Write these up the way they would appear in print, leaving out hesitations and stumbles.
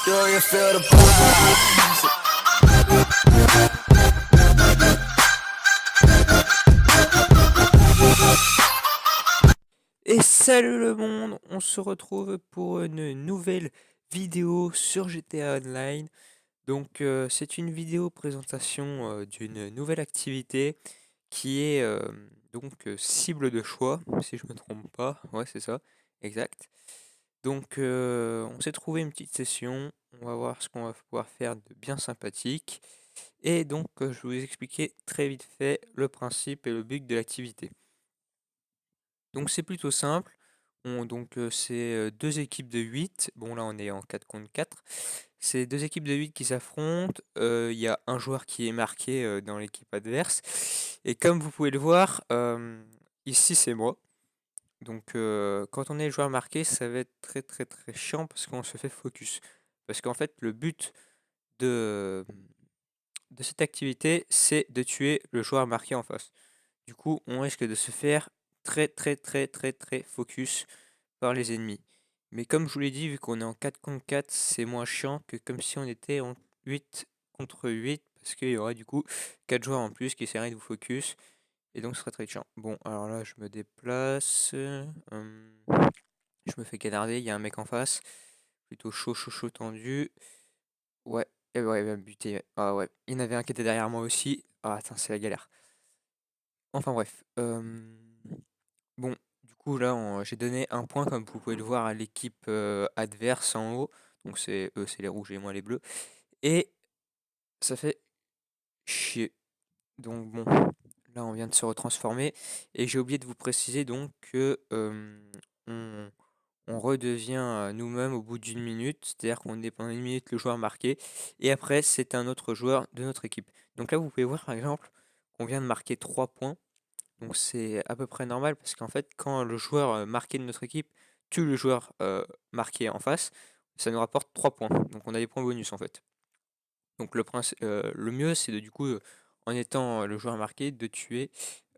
Yo, you feel the vibes. Et salut le monde, on se retrouve pour une nouvelle vidéo sur GTA Online. Donc c'est une vidéo présentation d'une nouvelle activité qui est cible de choix, si je me trompe pas. Ouais, c'est ça, exact. Donc on s'est trouvé une petite session, on va voir ce qu'on va pouvoir faire de bien sympathique. Et donc je vais vous expliquer très vite fait le principe et le but de l'activité. Donc c'est plutôt simple. C'est 2 équipes de 8. Bon là on est en 4 contre 4. C'est 2 équipes de 8 qui s'affrontent. Il y a un joueur qui est marqué dans l'équipe adverse. Et comme vous pouvez le voir, ici c'est moi. Donc quand on est joueur marqué, ça va être très très très chiant parce qu'on se fait focus. Parce qu'en fait le but de, de cette activité, c'est de tuer le joueur marqué en face. Du coup, on risque de se faire très très très très très focus par les ennemis. Mais comme je vous l'ai dit, vu qu'on est en 4 contre 4, c'est moins chiant que comme si on était en 8 contre 8, parce qu'il y aurait du coup 4 joueurs en plus qui essaieraient de vous focus, et donc ce serait très chiant. Bon, alors là, je me déplace, je me fais canarder, il y a un mec en face, plutôt chaud, chaud, chaud, tendu. Ouais, et ouais, il va me buter. Ouais. Ah ouais, il y en avait un qui était derrière moi aussi. Ah, attends, c'est la galère. Enfin bref. Bon, du coup là, j'ai donné un point, comme vous pouvez le voir, à l'équipe adverse en haut. Donc c'est eux, c'est les rouges et moi les bleus. Et ça fait chier. Donc bon, là on vient de se retransformer. Et j'ai oublié de vous préciser donc que on, on redevient nous-mêmes au bout d'une minute. C'est-à-dire qu'on est pendant une minute le joueur marqué. Et après, c'est un autre joueur de notre équipe. Donc là, vous pouvez voir par exemple qu'on vient de marquer 3 points. Donc c'est à peu près normal parce qu'en fait, quand le joueur marqué de notre équipe tue le joueur marqué en face, ça nous rapporte 3 points. Donc on a des points bonus en fait. Donc le mieux, c'est de du coup, en étant le joueur marqué, de tuer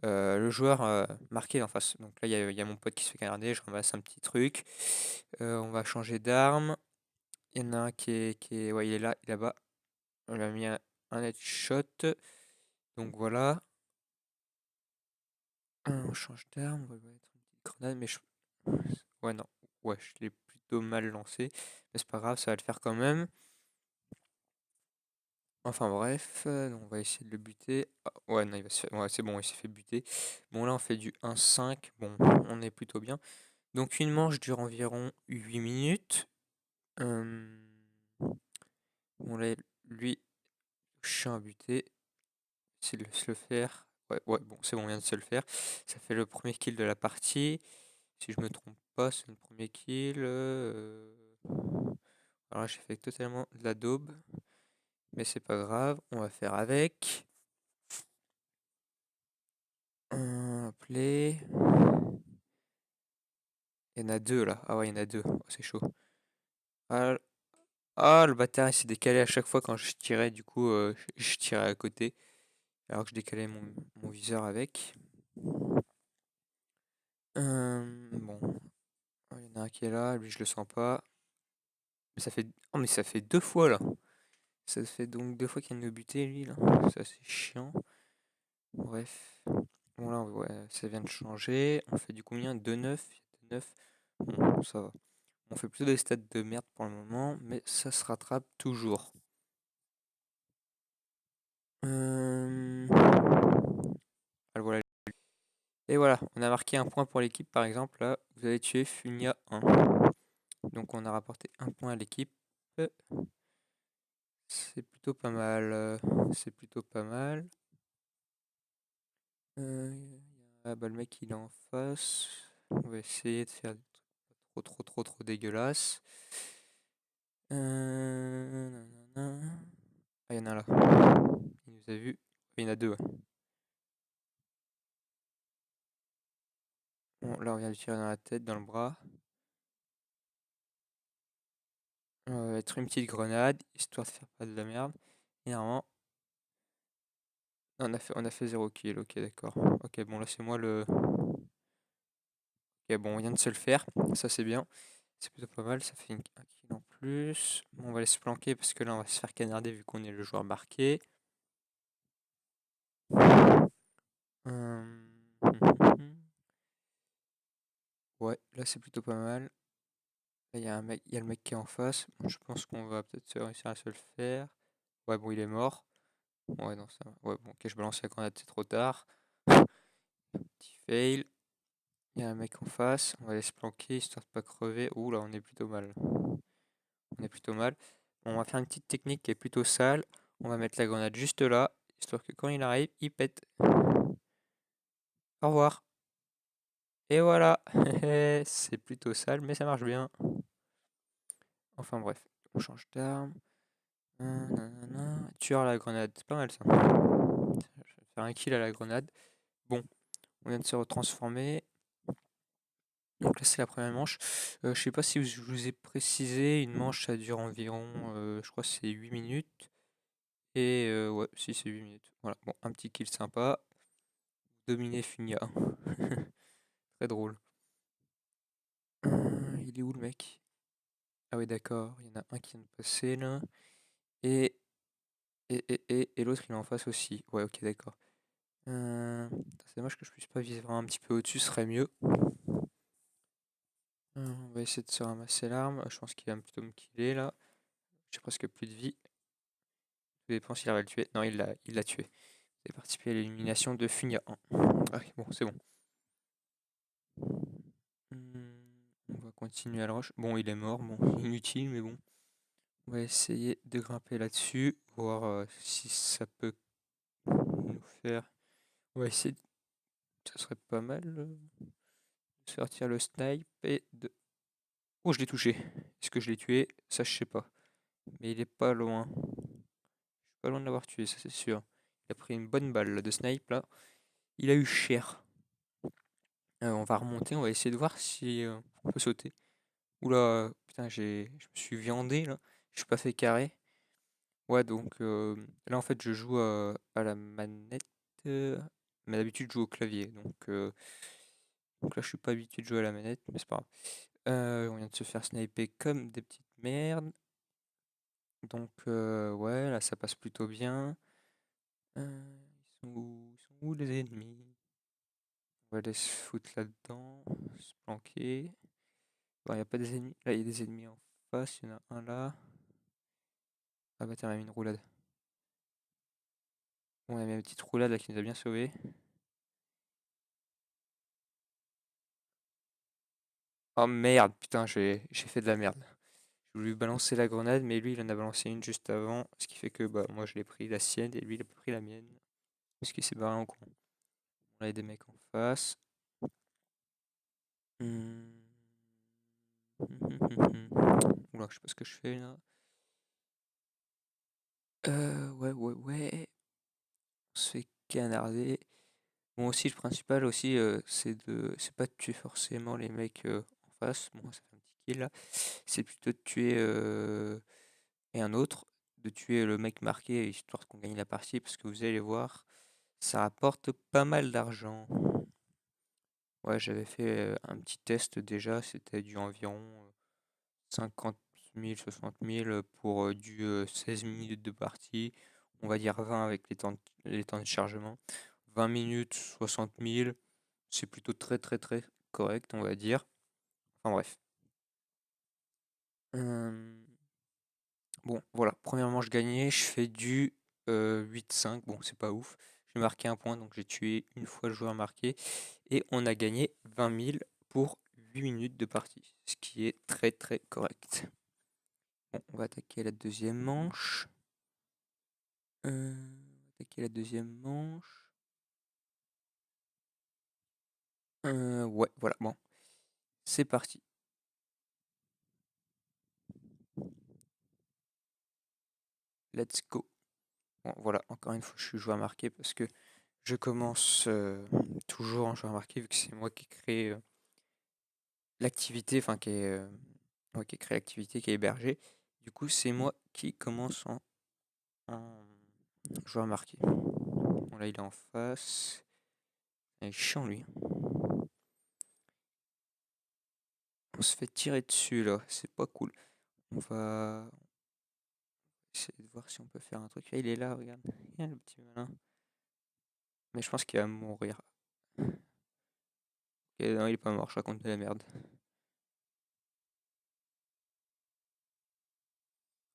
le joueur marqué en face. Donc là, il y a mon pote qui se fait canarder, je ramasse un petit truc. On va changer d'arme. Il y en a un ouais, il est là, il est là-bas. On a mis un headshot. Donc voilà. On change d'arme, on va mettre une petite grenade, mais ouais, non. Ouais, je l'ai plutôt mal lancé. Mais c'est pas grave, ça va le faire quand même. Enfin bref, donc on va essayer de le buter. Ah, ouais, non, il va se faire... Ouais, c'est bon, il s'est fait buter. Bon, là, on fait du 1-5. Bon, on est plutôt bien. Donc une manche dure environ 8 minutes. Bon, là, lui, chien à buter. C'est de se le faire. Ouais, ouais, bon, c'est bon, on vient de se le faire. Ça fait le premier kill de la partie. Si je me trompe pas, c'est le premier kill. Alors là, j'ai fait totalement de la daube. Mais c'est pas grave, on va faire avec. Un play. Il y en a deux là. Ah ouais, il y en a deux. Oh, c'est chaud. Ah, ah, le bâtard il s'est décalé à chaque fois quand je tirais. Du coup, je tirais à côté. Alors que je décalais mon viseur avec. Bon. Oh, il y en a un qui est là. Lui, je le sens pas. Mais ça fait. Oh, mais ça fait 2 fois là. Ça fait donc 2 fois qu'il vient de me buter lui là. Ça, c'est chiant. Bref. Bon là, ouais, ça vient de changer. On fait du combien? 2-9. 2-9. Bon, ça va. On fait plutôt des stats de merde pour le moment, mais ça se rattrape toujours. Ah, voilà. Et voilà, on a marqué un point pour l'équipe par exemple. Là, vous avez tué Funia 1. Donc on a rapporté un point à l'équipe. C'est plutôt pas mal. C'est plutôt pas mal. Bah, le mec il est en face. On va essayer de faire des trucs pas trop dégueulasses. Nanana. Ah, il y en a un là. Il nous a vu. Il y en a deux. Ouais. Bon, là, on vient de tirer dans la tête, dans le bras. On va mettre une petite grenade, histoire de faire pas de la merde. Et normalement, on a fait 0 kill. Ok, d'accord. Ok, bon, là, c'est moi le. Ok, bon, on vient de se le faire. Ça, c'est bien. C'est plutôt pas mal. Ça fait un kill en plus. Bon, on va aller se planquer parce que là, on va se faire canarder vu qu'on est le joueur marqué. Hum, Ouais, là, c'est plutôt pas mal. Là, il y a il y a le mec qui est en face. Bon, je pense qu'on va peut-être réussir à se le faire. Ouais, bon, il est mort. Ouais, non, ça va. Ouais, bon, ok, je balance la grenade, c'est trop tard. Petit fail. Il y a un mec en face. On va aller se planquer histoire de pas crever. Ouh là, on est plutôt mal. On est plutôt mal. Bon, on va faire une petite technique qui est plutôt sale. On va mettre la grenade juste là, histoire que quand il arrive, il pète. Au revoir. Et voilà. C'est plutôt sale, mais ça marche bien. Enfin bref, on change d'arme. Tueur à la grenade, c'est pas mal ça. Je vais faire un kill à la grenade. Bon, on vient de se retransformer. Donc là c'est la première manche. Je sais pas si je vous ai précisé, une manche ça dure environ, je crois que c'est 8 minutes. Et ouais, si c'est 8 minutes. Voilà, bon, un petit kill sympa. Dominer Funia. Très drôle. Il est où le mec? Ah oui d'accord, il y en a un qui vient de passer là. Et, et l'autre il est en face aussi. Ouais ok d'accord. C'est dommage que je puisse pas viser vraiment un petit peu au-dessus, ce serait mieux. On va essayer de se ramasser l'arme. Je pense qu'il va plutôt me killer là. J'ai presque plus de vie. Tout dépend s'il arrive à le tuer. Non, il l'a tué. C'est participé à l'élimination de Funia 1. Ah, bon, c'est bon. On va continuer à le rush. Bon, il est mort. Bon, inutile, mais bon. On va essayer de grimper là-dessus. Voir si ça peut nous faire. On va essayer. Ça serait pas mal de sortir le snipe et de. Oh, je l'ai touché. Est-ce que je l'ai tué? Ça, je sais pas. Mais il est pas loin. Je suis pas loin de l'avoir tué, ça c'est sûr. Il a pris une bonne balle là, de snipe là. Il a eu cher. On va remonter, on va essayer de voir si on peut sauter. Oula, putain, je me suis viandé là. Je suis pas fait carré. Ouais, donc là en fait je joue à la manette. Mais d'habitude je joue au clavier. Donc là je suis pas habitué de jouer à la manette, mais c'est pas grave. On vient de se faire sniper comme des petites merdes. Donc ouais, là ça passe plutôt bien. Ils sont où les ennemis? On va aller se foutre là-dedans, se planquer. Bon, il n'y a pas des ennemis. Là, il y a des ennemis en face. Il y en a un là. Ah bah tiens, on a mis une roulade. Bon, on a mis une petite roulade là qui nous a bien sauvés. Oh merde, putain, j'ai fait de la merde. Je voulais lui balancer la grenade, mais lui, il en a balancé une juste avant. Ce qui fait que bah, moi, je l'ai pris la sienne et lui, il a pas pris la mienne. Parce qu'il s'est barré en con. Là, il y a des mecs en face. Hmm. Oula, je sais pas ce que je fais là. Ouais. On se fait canarder. Bon aussi le principal aussi c'est pas de tuer forcément les mecs en face. Bon ça fait un petit kill là. C'est plutôt de tuer et un autre, de tuer le mec marqué histoire qu'on gagne la partie parce que vous allez voir, ça rapporte pas mal d'argent. Ouais j'avais fait un petit test déjà, c'était du environ 50 000, 60 000 pour du 16 minutes de partie. On va dire 20 avec les temps de chargement. 20 minutes, 60 000, c'est plutôt très correct, on va dire. Enfin bref. Bon, voilà, première manche gagnée, je fais du 8-5. Bon, c'est pas ouf. J'ai marqué un point, donc j'ai tué une fois le joueur marqué. Et on a gagné 20 000 pour 8 minutes de partie, ce qui est très correct. Bon, on va attaquer la deuxième manche. Attaquer la deuxième manche. Ouais, voilà, bon. C'est parti. Let's go. Bon, voilà, encore une fois, je suis joueur marqué parce que je commence toujours en joueur marqué vu que c'est moi qui crée l'activité, enfin ouais, qui crée l'activité, qui est hébergée. Du coup, c'est moi qui commence en joueur marqué. Bon, là, il est en face. Il est chiant, lui. On se fait tirer dessus, là. C'est pas cool. On va essayer de voir si on peut faire un truc. Ah, il est là, regarde. Il y a le petit malin. Mais je pense qu'il va mourir. Ok, non, il est pas mort, je raconte de la merde.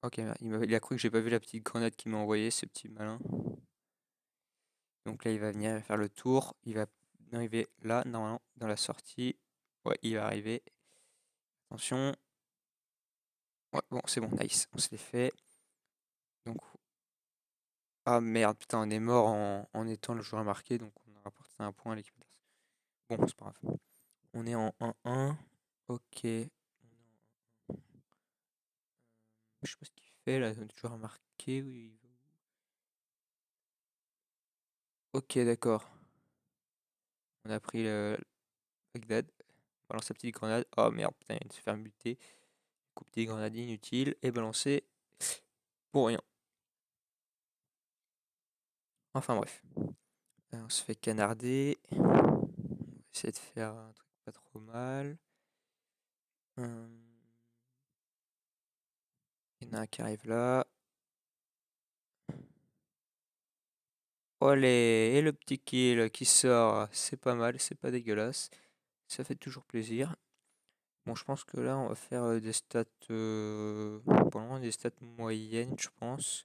Ok, il a cru que j'ai pas vu la petite grenade qu'il m'a envoyée, ce petit malin. Donc là, il va venir faire le tour. Il va arriver là, normalement, dans la sortie. Ouais, il va arriver. Attention. Ouais, bon, c'est bon, nice. On se l'est fait. Donc, ah merde, putain, on est mort en étant le joueur marqué, donc on a rapporté un point à l'équipe adverse. Bon, c'est pas grave. On est en 1-1. Ok. On est en 1-1. Je sais pas ce qu'il fait là, notre joueur marqué. Oui. Ok, d'accord. On a pris le Bagdad. On balance sa petite grenade. Oh merde, putain, il vient de se faire buter. Coup petite grenade inutile et balancer pour rien. Enfin bref. On se fait canarder. On va essayer de faire un truc pas trop mal. Il y en a un qui arrive là. Olé, et le petit kill qui sort, c'est pas mal, c'est pas dégueulasse. Ça fait toujours plaisir. Bon, je pense que là, on va faire des stats, pour le moment, des stats moyennes, je pense.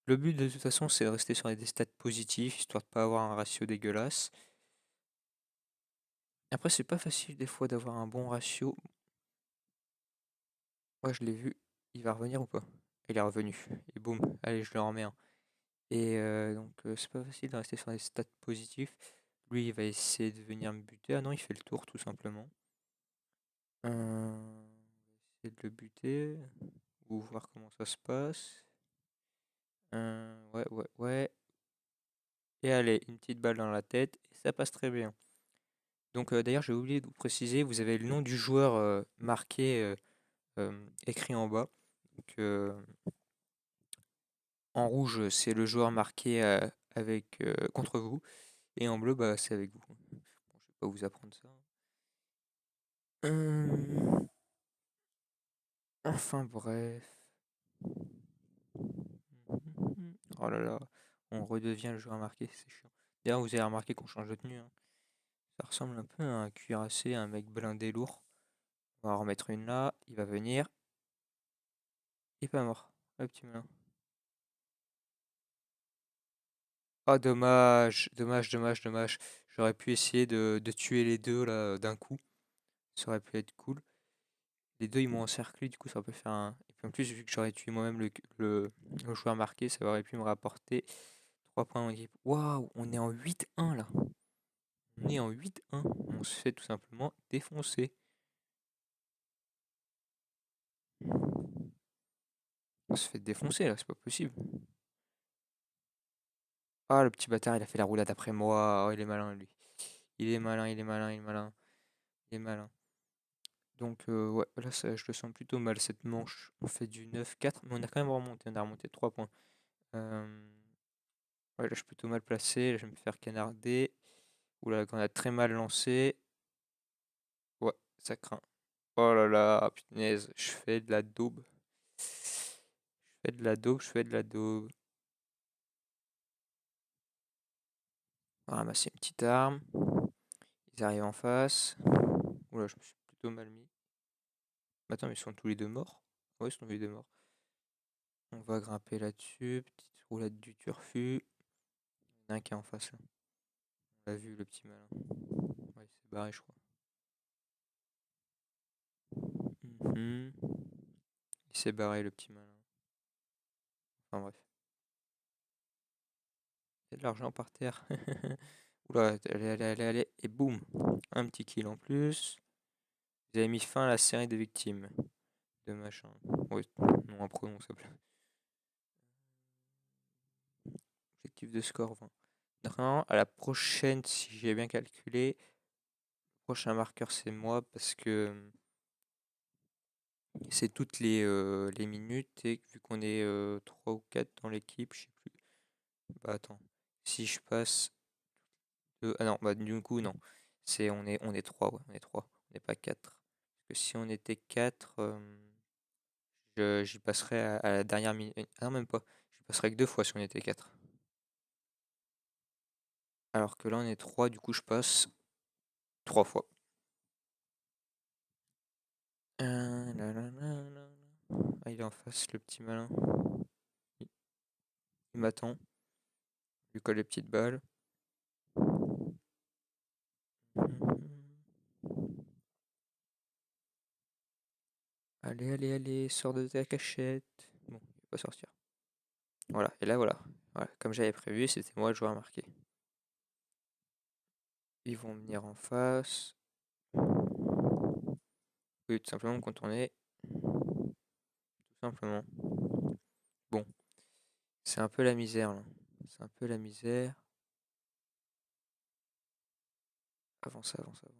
Le but, de toute façon, c'est de rester sur des stats positifs, histoire de pas avoir un ratio dégueulasse. Après, c'est pas facile des fois d'avoir un bon ratio. Ouais, je l'ai vu. Il va revenir ou pas? Il est revenu. Et boum, allez, je le remets un. Et donc, c'est pas facile de rester sur des stats positifs. Lui, il va essayer de venir me buter. Ah non, il fait le tour, tout simplement. On va essayer de le buter. Ou voir comment ça se passe. Ouais, ouais, ouais. Et allez, une petite balle dans la tête. Et ça passe très bien. Donc, d'ailleurs, j'ai oublié de vous préciser, vous avez le nom du joueur marqué, écrit en bas. Donc, en rouge, c'est le joueur marqué avec, contre vous. Et en bleu, bah, c'est avec vous. Bon, je vais pas vous apprendre ça. Enfin bref. Oh là là, on redevient le joueur marqué, c'est chiant. D'ailleurs, vous avez remarqué qu'on change de tenue, hein. Ça ressemble un peu à un cuirassé, un mec blindé lourd. On va en remettre une là, il va venir. Il est pas mort, le petit malin. Oh dommage, dommage, dommage, dommage. J'aurais pu essayer de tuer les deux là d'un coup. Ça aurait pu être cool. Les deux ils m'ont encerclé, du coup ça peut faire un. Et puis en plus, vu que j'aurais tué moi-même le joueur marqué, ça aurait pu me rapporter 3 points en équipe. Waouh, on est en 8-1 là. On est en 8-1. On se fait tout simplement défoncer. On se fait défoncer là, c'est pas possible. Ah, le petit bâtard, il a fait la roulade après moi. Oh, il est malin lui. Il est malin, il est malin, il est malin. Il est malin. Donc, ouais, là, je le sens plutôt mal cette manche. On fait du 9-4, mais on a quand même remonté. On a remonté 3 points. Ouais, là, je suis plutôt mal placé. Là, je vais me faire canarder. Oula, qu'on a très mal lancé. Ouais, ça craint. Oh là là, punaise, je fais de la daube. Je fais de la daube, je fais de la daube. On va ramasser une petite arme. Ils arrivent en face. Oula, je me suis plutôt mal mis. Attends, mais ils sont tous les deux morts? Ouais, ils sont tous les deux morts. On va grimper là-dessus. Petite roulade du turfu. Il y en a un qui est en face là. On l'a vu, le petit malin. Ouais, il s'est barré, je crois. Mhm. Il s'est barré, le petit malin. Enfin bref. Il y a de l'argent par terre. Oula, allez, allez, allez, allez. Et boum. Un petit kill en plus. Vous avez mis fin à la série de victimes. De machin. Ouais, non imprononçable. Objectif de score 20. Non, à la prochaine, si j'ai bien calculé, le prochain marqueur c'est moi parce que c'est toutes les minutes et vu qu'on est 3 ou 4 dans l'équipe, je sais plus. Bah attends, si je passe ah non, bah du coup non. On est 3, ouais, on est 3. On n'est pas 4. Parce que si on était 4, J'y passerai à la dernière minute. Ah non, même pas. J'y passerai que 2 fois si on était 4. Alors que là, on est 3, du coup, je passe 3 fois. Là, là, là, là. Ah, il est en face, le petit malin. Il m'attend. Je lui colle les petites balles. Allez, allez, allez, sors de ta cachette. Bon, il va pas sortir. Voilà, et là, voilà. Voilà, comme j'avais prévu, c'était moi le joueur marqué. Ils vont venir en face. Oui, tout simplement contourner. Tout simplement. Bon, c'est un peu la misère là. C'est un peu la misère. Avance, avance, avance.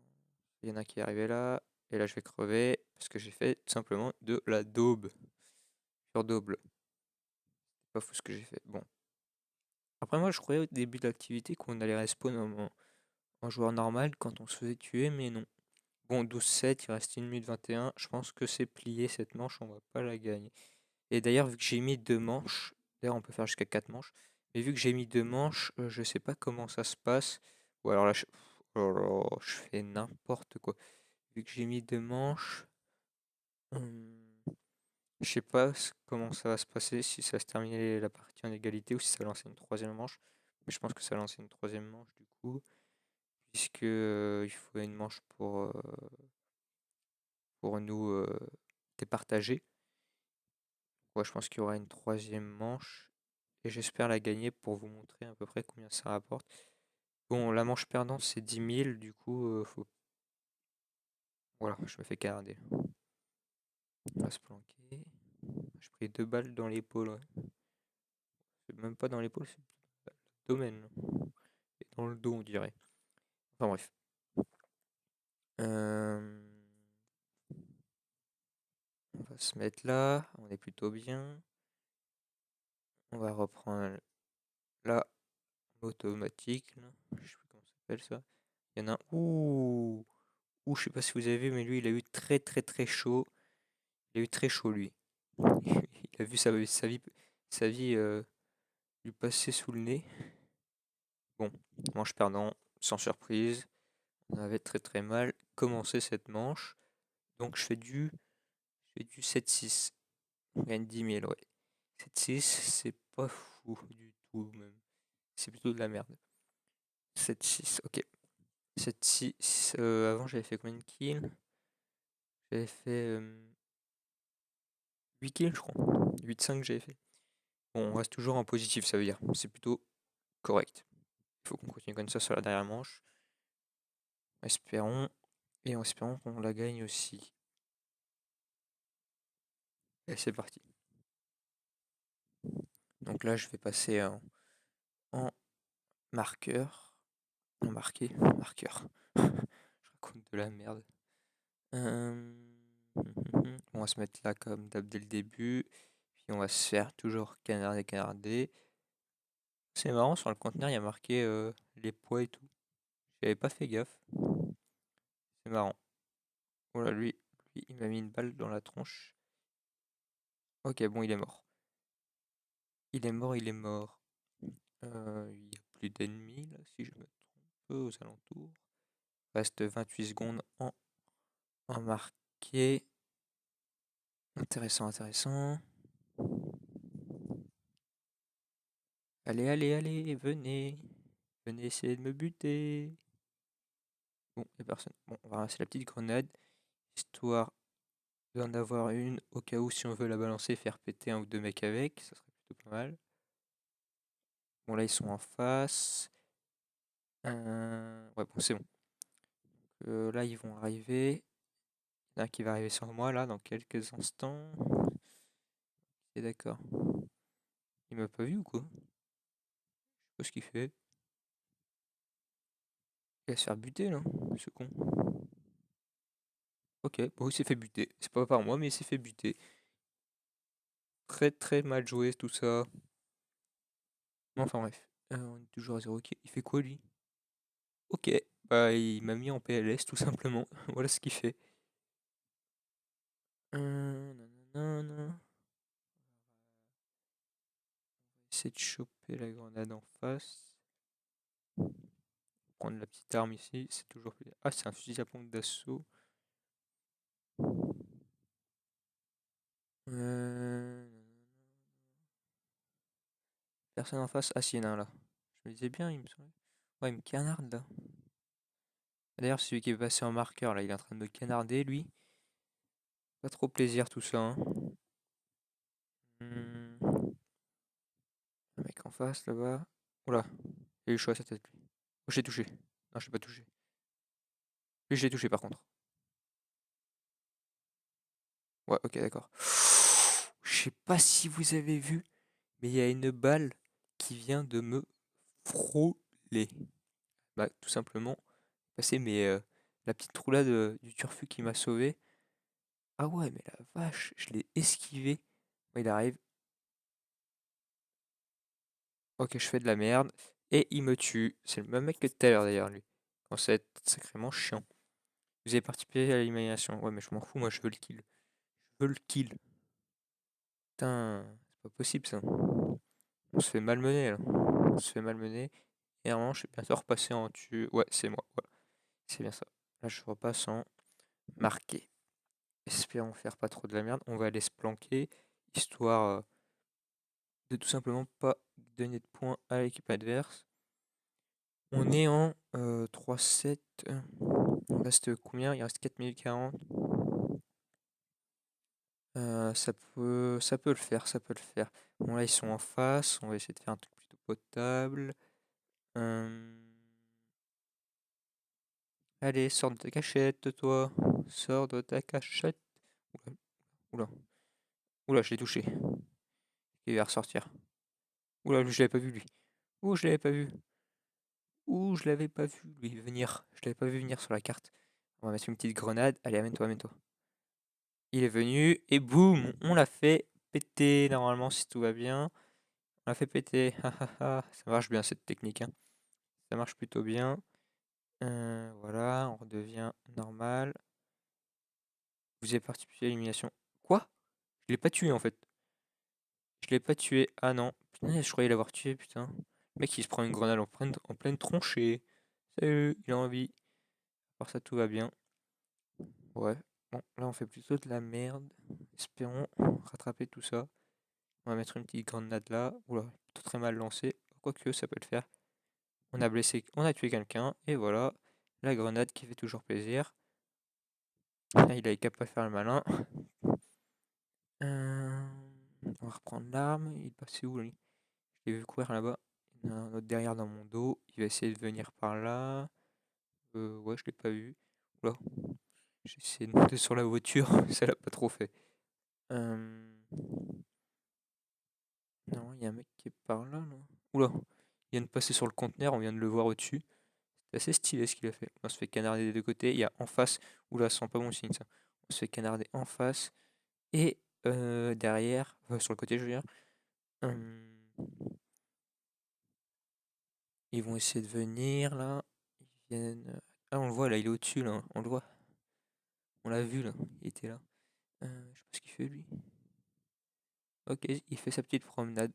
Il y en a qui est arrivé là. Et là, je vais crever parce que j'ai fait tout simplement de la daube. Sur double. C'est pas fou ce que j'ai fait. Bon. Après, moi, je croyais au début de l'activité qu'on allait respawn en joueur normal quand on se faisait tuer, mais non. Bon, 12-7, il reste 1 minute 21. Je pense que c'est plié cette manche, on va pas la gagner. Et d'ailleurs, vu que j'ai mis 2 manches, d'ailleurs, on peut faire jusqu'à 4 manches, mais vu que j'ai mis 2 manches, je sais pas comment ça se passe. Ou alors là, oh là là, je fais n'importe quoi. Vu que j'ai mis 2 manches, je sais pas comment ça va se passer, si ça va se terminer la partie en égalité ou si ça va lancer une troisième manche. Mais je pense que ça va lancer une troisième manche du coup, puisque il faut une manche pour nous départager. Ouais, je pense qu'il y aura une troisième manche et j'espère la gagner pour vous montrer à peu près combien ça rapporte. Bon, la manche perdante c'est 10 000, du coup, faut... Voilà, je me fais canarder. On va se planquer. J'ai pris 2 balles dans l'épaule, ouais. C'est même pas dans l'épaule, c'est dans le domaine. Et dans le dos, on dirait. Enfin bref. On va se mettre là, on est plutôt bien. On va reprendre là, automatique, là. Je sais plus comment ça s'appelle ça. Il y en a un. Ouh, je sais pas si vous avez vu, mais lui, il a eu très très très chaud. Il a eu très chaud, lui. Il a vu sa vie lui passer sous le nez. Bon, manche perdant, sans surprise. On avait très très mal commencé cette manche. Donc je fais du 7-6. On gagne 10 000, ouais. 7-6, c'est pas fou du tout, même. C'est plutôt de la merde. 7-6, ok. 7-6, avant j'avais fait combien de kills? J'avais fait 8 kills, je crois. 8-5 j'avais fait. Bon, on reste toujours en positif, ça veut dire. C'est plutôt correct. Il faut qu'on continue comme ça sur la dernière manche. Espérons. Et en espérant qu'on la gagne aussi. Et c'est parti. Donc là, je vais passer en marqueur. En marqué. Marqueur. Je raconte de la merde. On va se mettre là comme d'hab dès le début. Puis on va se faire toujours canarder, canarder. C'est marrant, sur le conteneur, il y a marqué les poids et tout. J'avais pas fait gaffe. C'est marrant. Voilà, lui, il m'a mis une balle dans la tronche. Ok, bon, il est mort. Il est mort, il est mort. Il y a plus d'ennemis, là, si je me trompe, aux alentours. Reste 28 secondes en marqué. Intéressant, intéressant. Allez, allez, allez, venez. Venez essayer de me buter. Bon, il n'y a personne. Bon, on va ramasser la petite grenade, histoire d'en avoir une au cas où si on veut la balancer, faire péter un ou deux mecs avec. Ça serait plutôt pas mal. Bon, là, ils sont en face. Ouais, bon, c'est bon. Là, ils vont arriver. Il y en a un qui va arriver sur moi, là, dans quelques instants. Et d'accord. Il m'a pas vu ou quoi? Je sais pas ce qu'il fait. Il va se faire buter, là, ce con. Ok, bon, il s'est fait buter. C'est pas par moi, mais il s'est fait buter. Très très mal joué, tout ça. Enfin bref. On est toujours à 0. Il fait quoi, lui? Ok, bah il m'a mis en PLS, tout simplement. Voilà ce qu'il fait. Nanana. essayer de choper la grenade en face. Prendre la petite arme ici, c'est toujours plus... Ah, c'est un fusil à pompe d'assaut. Personne en face. Ah si, il y en a un là. Je me disais bien, il me semblait. Ouais, il me canarde là. D'ailleurs, celui qui est passé en marqueur là, il est en train de me canarder lui. Pas trop plaisir tout ça, hein. Un mec en face là-bas. Oula, il a eu chaud à sa tête lui. Oh, j'ai touché. Non, je l'ai pas touché. Lui, j'ai touché par contre. Ouais, ok, d'accord. Je sais pas si vous avez vu, mais il y a une balle qui vient de me frôler. Bah, tout simplement, passer la petite roulade du turfu qui m'a sauvé. Ah ouais, mais la vache, je l'ai esquivé. Ouais, il arrive. Ok, je fais de la merde. Et il me tue. C'est le même mec que tout à l'heure d'ailleurs, lui. Quand ça va être sacrément chiant. Vous avez participé à l'élimination. Ouais, mais je m'en fous, moi je veux le kill. Je veux le kill. Putain, c'est pas possible ça. On se fait malmener là. On se fait malmener. Et normalement, je vais bientôt repasser en dessus. Ouais, c'est moi. Voilà. C'est bien ça. Là, je repasse en marqué. Espérons faire pas trop de la merde. On va aller se planquer. Histoire de tout simplement pas donner de points à l'équipe adverse. On est en 3-7. Il reste combien? Il reste 4 minutes 40. Ça peut le faire, ça peut le faire. Bon là ils sont en face, on va essayer de faire un truc plutôt potable. Allez, sors de ta cachette, toi. Sors de ta cachette. Oula, oula, oula, je l'ai touché. Il va ressortir. Oula, je l'avais pas vu lui. Ouh, je l'avais pas vu. Ouh, je l'avais pas vu lui venir. Je l'avais pas vu venir sur la carte. On va mettre une petite grenade. Allez, amène-toi, amène-toi. Il est venu et boum, on l'a fait péter normalement si tout va bien. On l'a fait péter. Ça marche bien cette technique, hein. Ça marche plutôt bien. Voilà, on redevient normal. Vous avez participé à l'élimination. Quoi? Je l'ai pas tué en fait. Je l'ai pas tué. Ah non. Putain, je croyais l'avoir tué, putain. Le mec il se prend une grenade en pleine tronchée. Salut, il a envie. Alors ça tout va bien. Ouais. Bon, là on fait plutôt de la merde. Espérons rattraper tout ça. On va mettre une petite grenade là. Oula, plutôt très mal lancé. Quoique ça peut le faire. On a blessé, on a tué quelqu'un. Et voilà. La grenade qui fait toujours plaisir. Ah, il avait qu'à pas faire le malin. On va reprendre l'arme. Il est passé où lui? Je l'ai vu courir là-bas. Il y en a un autre derrière dans mon dos. Il va essayer de venir par là. Ouais, je l'ai pas vu. Oula. J'ai essayé de monter sur la voiture. Ça l'a pas trop fait. Non, il y a un mec qui est par là, là. Oula. Il vient de passer sur le conteneur. On vient de le voir au-dessus. C'est assez stylé ce qu'il a fait. On se fait canarder des deux côtés. Il y a en face. Oula, ça sent pas bon signe ça. On se fait canarder en face. Et derrière. Sur le côté, je veux dire. Ils vont essayer de venir là. Ils viennent. Ah, on le voit là, il est au-dessus là. On le voit. On l'a vu là. Il était là. Je sais pas ce qu'il fait lui. Ok, il fait sa petite promenade.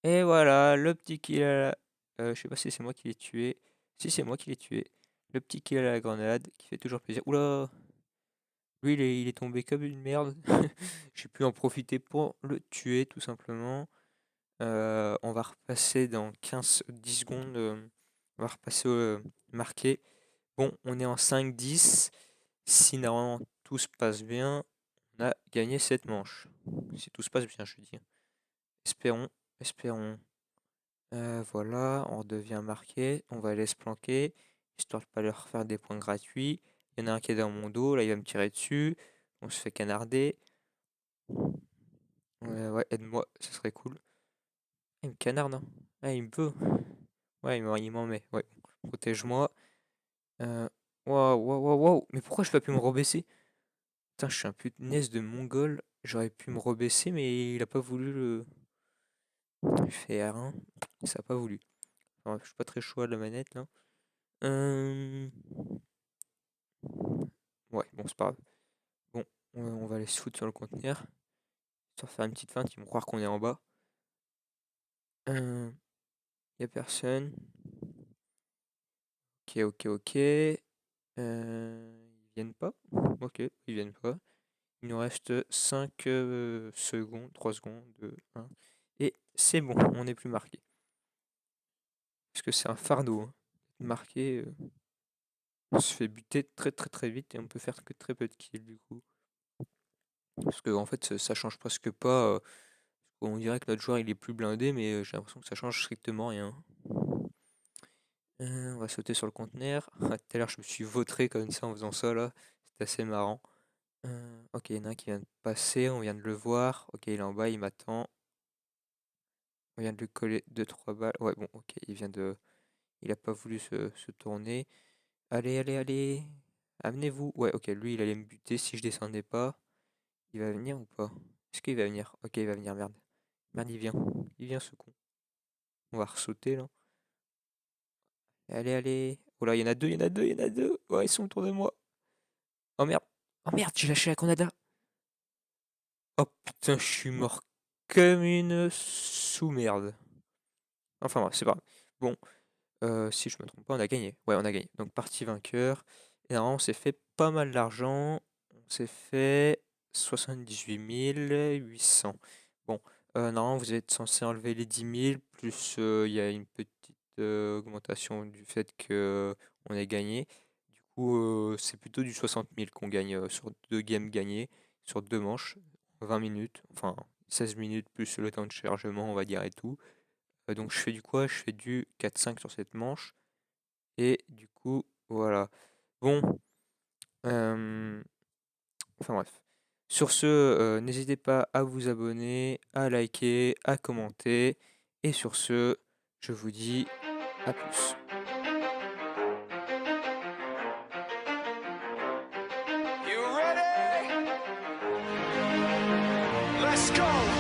Et voilà, le petit kill à la... je sais pas si c'est moi qui l'ai tué. Si c'est moi qui l'ai tué. Le petit kill à la grenade qui fait toujours plaisir. Oula! Lui, il est tombé comme une merde. J'ai pu en profiter pour le tuer tout simplement. On va repasser dans 15-10 secondes. On va repasser au marqué. Bon, on est en 5-10. Si normalement tout se passe bien, on a gagné cette manche. Si tout se passe bien, je dis. Espérons, espérons. Voilà, on redevient marqué. On va aller se planquer, histoire de pas leur faire des points gratuits. Il y en a un qui est dans mon dos, là il va me tirer dessus. On se fait canarder. Ouais, ouais, aide-moi, ça serait cool. Il me canarde, hein. Ah, il me peut. Ouais, il m'en met. Ouais, protège-moi. Waouh, waouh, waouh, waouh. Mais pourquoi je pas pu me rebaisser? Putain, je suis un punaise de mongol. J'aurais pu me rebaisser, mais il a pas voulu le. Je fais R1. Ça a pas voulu. Alors, je suis pas très chaud à la manette là. Ouais, bon, c'est pas grave. Bon, on va aller se foutre sur le conteneur. Histoire de faire une petite feinte, ils vont croire qu'on est en bas. Y a personne. Ok, ok, ok. Ils viennent pas. Ok, ils viennent pas. Il nous reste 5 secondes, 3 secondes, 2, 1. Et c'est bon, on n'est plus marqué. Parce que c'est un fardeau, hein. Marqué, on se fait buter très très très vite et on peut faire que très peu de kills du coup. Parce que en fait ça change presque pas. On dirait que notre joueur il est plus blindé, mais j'ai l'impression que ça change strictement rien. On va sauter sur le conteneur. Ah, tout à l'heure je me suis vautré comme ça en faisant ça là. C'est assez marrant. Ok, il y en a un qui vient de passer, on vient de le voir. Ok, il est en bas, il m'attend. On vient de lui coller 2-3 balles. Ouais, bon, ok, il vient de. Il a pas voulu se tourner. Allez, allez, allez. Amenez-vous. Ouais, ok, lui il allait me buter si je descendais pas. Il va venir ou pas? Est-ce qu'il va venir? Ok, il va venir, merde. Merde, il vient. Il vient ce con. On va ressauter là. Allez, allez. Oh là, il y en a deux, il y en a deux, il y en a deux. Ouais, ils sont autour de moi. Oh merde. Oh merde, j'ai lâché la grenade. Oh putain, je suis mort comme une sous-merde. Enfin bref, c'est pas grave. Bon, si je me trompe pas, on a gagné. Ouais, on a gagné. Donc partie vainqueur. Et normalement, on s'est fait pas mal d'argent. On s'est fait 78 800. Bon, normalement, vous êtes censé enlever les 10 000, plus il y a une petite augmentation du fait que on ait gagné. Du coup, c'est plutôt du 60 000 qu'on gagne sur 2 games gagnés, sur 2 manches, 20 minutes, enfin 16 minutes plus le temps de chargement, on va dire, et tout. Donc je fais du quoi? Je fais du 4-5 sur cette manche. Et du coup, voilà. Bon, euh, enfin bref. Sur ce, n'hésitez pas à vous abonner, à liker, à commenter. Et sur ce, je vous dis à plus. You ready? Let's go!